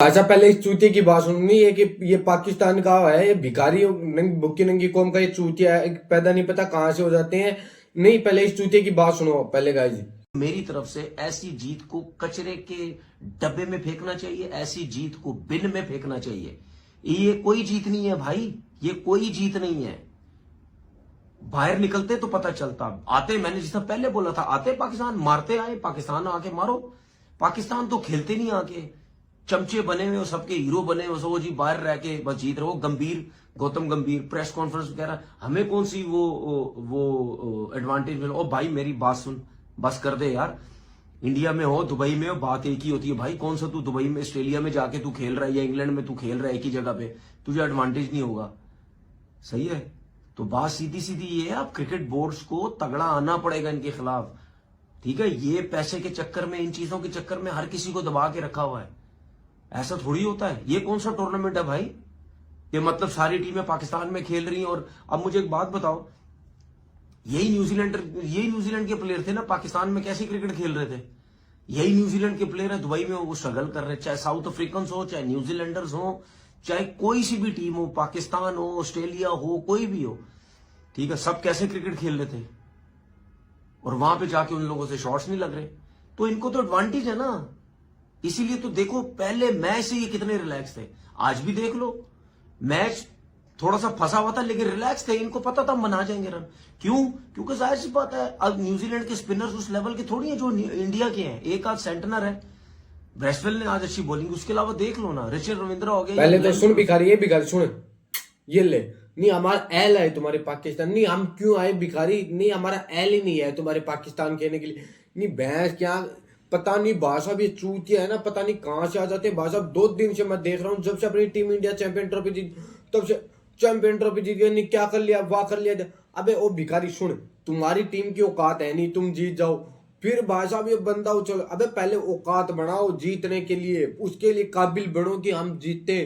अच्छा, पहले इस चूतिए की बात सुननी है कि ये पाकिस्तान का है, ये भिखारी भुक्की नंगी कौम का ये चूतिया है, पैदा नहीं पता कहाँ से हो जाते हैं। नहीं, पहले इस चूतिए की बात सुनो पहले गाइस। मेरी तरफ से ऐसी जीत को कचरे के डब्बे में फेंकना चाहिए, ऐसी जीत को बिन में फेंकना चाहिए। ये कोई जीत नहीं है भाई, ये कोई जीत नहीं है। बाहर निकलते तो पता चलता। आते, मैंने जिस तरह पहले बोला था, आते पाकिस्तान मारते आए, पाकिस्तान आके मारो। पाकिस्तान तो खेलते नहीं आके, चमचे बने हुए हो, सबके हीरो बने हुए, वो जी बाहर रह के बस जीत रहे हो। गंभीर, गौतम गंभीर प्रेस कॉन्फ्रेंस वगैरह, हमें कौन सी वो एडवांटेज मिला। ओ भाई मेरी बात सुन, बस कर दे यार। इंडिया में हो, दुबई में हो, बात एक ही होती है भाई। कौन सा तू दुबई में, ऑस्ट्रेलिया में जाके तू खेल रहा है या इंग्लैंड में तू खेल रहा है, एक ही जगह पे तुझे एडवांटेज नहीं होगा। सही है, तो बात सीधी सीधी ये है, अब क्रिकेट बोर्ड्स को तगड़ा आना पड़ेगा इनके खिलाफ। ठीक है, ये पैसे के चक्कर में, इन चीजों के चक्कर में हर किसी को दबा के रखा हुआ है। ऐसा थोड़ी होता है। ये कौन सा टूर्नामेंट है भाई, ये मतलब सारी टीमें पाकिस्तान में खेल रही हैं। और अब मुझे एक बात बताओ, यही न्यूजीलैंड के प्लेयर थे ना, पाकिस्तान में कैसे क्रिकेट खेल रहे थे। यही न्यूजीलैंड के प्लेयर है, दुबई में वो स्ट्रगल कर रहे हैं। चाहे साउथ अफ्रीकन हो, चाहे न्यूजीलैंडर्स हो, चाहे कोई सी भी टीम हो, पाकिस्तान हो, ऑस्ट्रेलिया हो, कोई भी हो, ठीक है, सब कैसे क्रिकेट खेल रहे थे। और वहां पे जाके उन लोगों से शॉट्स नहीं लग रहे, तो इनको तो एडवांटेज है ना। इसीलिए तो देखो, पहले मैच से ये कितने रिलैक्स थे। आज भी देख लो, मैच थोड़ा सा फंसा हुआ था लेकिन रिलैक्स थे। इनको पता था बना जाएंगे रन। क्यों? क्योंकि जाहिर सी बात है, अब न्यूजीलैंड के स्पिनर्स उस लेवल के थोड़ी है जो इंडिया के हैं। एक आध सेंटनर है, ब्रेसवेल ने आज अच्छी बॉलिंग, उसके अलावा देख लो ना, रिचर्ड रविंद्रा हो गए। पहले तो सुन भिखारी, ये भिखारी सुन, ये ले, नहीं हमारा एल है तुम्हारे पाकिस्तान, नहीं हम क्यों आए भिखारी, नहीं हमारा एल ही नहीं है तुम्हारे पाकिस्तान खेलने के लिए। नहीं भैंस क्या, पता नहीं भाषा भी चूतिया है ना, पता नहीं कहाँ से आ जाते हैं भाषा। 2 दिन से मैं देख रहा हूँ, जब से अपनी टीम इंडिया चैंपियन ट्रॉफी जीत, तब से चैंपियन ट्रॉफी जीत गए, नहीं क्या कर लिया, वाह कर लिया। अबे ओ भिखारी सुन, तुम्हारी टीम की औकात है नहीं, तुम जीत जाओ फिर भाषा भी बंदा उछल। अबे पहले औकात बढ़ाओ जीतने के लिए, उसके लिए काबिल बनो कि हम जीते।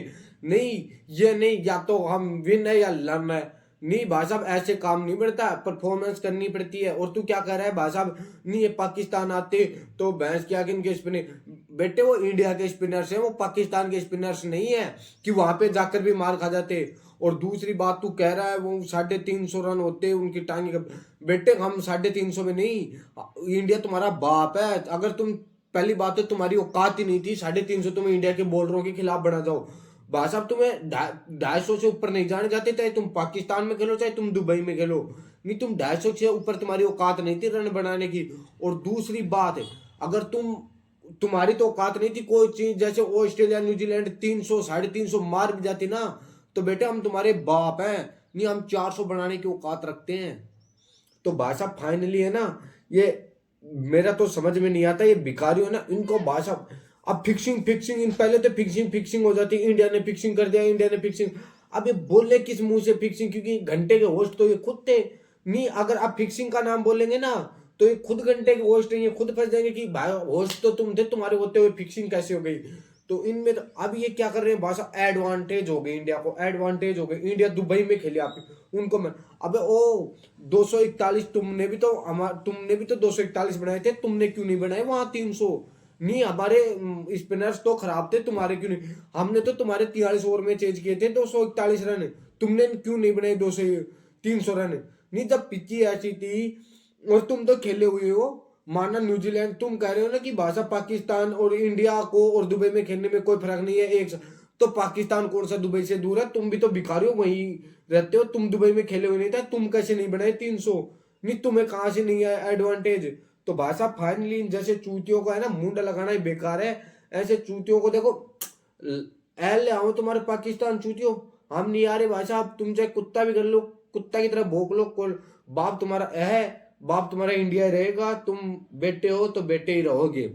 नहीं, ये नहीं, या तो हम विन है या लर्न है। नहीं भाई साहब, ऐसे काम नहीं बढ़ता, परफॉर्मेंस करनी पड़ती है। और तू क्या कह रहा है भाई साहब, नहीं ये पाकिस्तान आते तो भैंस क्या कि इनके स्पिनर, बेटे वो इंडिया के स्पिनर्स हैं, वो पाकिस्तान के स्पिनर्स नहीं है कि वहां पे जाकर भी मार खा जाते। और दूसरी बात तू कह रहा है वो 350 रन होते उनकी टांगे का, बेटे हम 350 में नहीं, इंडिया तुम्हारा बाप है। अगर तुम, पहली बात तो तुम्हारी औकात ही नहीं थी 350 तुम इंडिया के बॉलरों के खिलाफ बना जाओ। भाई साहब तुम्हें 250 से ऊपर नहीं जाने जाते, चाहे तुम पाकिस्तान में खेलो चाहे तुम दुबई में खेलो। नहीं, तुम 250 से ऊपर तुम्हारी औकात नहीं थी रन बनाने की। और दूसरी बात है, अगर तुम्हारी तो औकात नहीं थी कोई चीज, जैसे ऑस्ट्रेलिया न्यूजीलैंड 300 350 मार भी जाती ना, तो बेटे हम तुम्हारे बाप हैं। नहीं, हम 400 बनाने की औकात रखते हैं। तो भाई साहब फाइनली है ना, ये मेरा तो समझ में नहीं आता, ये भिखारी हो ना, इनको भाई साहब अब फिक्सिंग फिक्सिंग, इन पहले तो फिक्सिंग फिक्सिंग हो जाती, इंडिया ने फिक्सिंग कर दिया, इंडिया ने फिक्सिंग। अब ये बोले किस मुंह से फिक्सिंग, क्योंकि घंटे के होस्ट तो ये खुद थे। नहीं, अगर आप फिक्सिंग का नाम बोलेंगे ना, तो ये खुद घंटे के होस्ट हैं, ये खुद फंस जाएंगे कि भाई होस्ट तो तुम थे, तुम्हारे होते हुए फिक्सिंग कैसे हो गई। तो इनमें तो अब ये क्या कर रहे हैं भाषा, एडवांटेज हो गई इंडिया को, एडवांटेज हो गई। इंडिया दुबई में खेली आप उनको मैं, अबे ओ 241, तुमने भी तो 241 बनाए थे, तुमने क्यों नहीं बनाए वहां 300। नहीं, हमारे स्पिनर्स तो खराब थे, तुम्हारे क्यों नहीं, हमने तो तुम्हारे 43 ओवर में चेंज किए थे 241 रन, तुमने क्यों नहीं बनाए 300 रन। नहीं, जब पिच्ची ऐसी थी और तुम तो खेले हुए हो, माना न्यूजीलैंड, तुम कह रहे हो ना कि भाषा पाकिस्तान और इंडिया को और दुबई में खेलने में कोई फर्क नहीं है, एक तो पाकिस्तान कौन सा दुबई से दूर है, तुम भी तो भिखारी हो, वहीं रहते हो, तुम दुबई में खेले हुए नहीं था, तुम कैसे नहीं बनाए 300। नहीं, तुम्हें कहां से नहीं है एडवांटेज। तो भाई साहब फाइनली जैसे चूतियों को है ना मुंड लगाना ही बेकार है, ऐसे चूतियों को देखो, एल आओ तुम्हारे पाकिस्तान चूतियों, हम नहीं आ रहे भाई साहब, तुम चाहे कुत्ता भी कर लो, कुत्ता की तरह भोंक लो, बाप तुम्हारा है, बाप तुम्हारा इंडिया रहेगा, तुम बेटे हो तो बेटे ही रहोगे।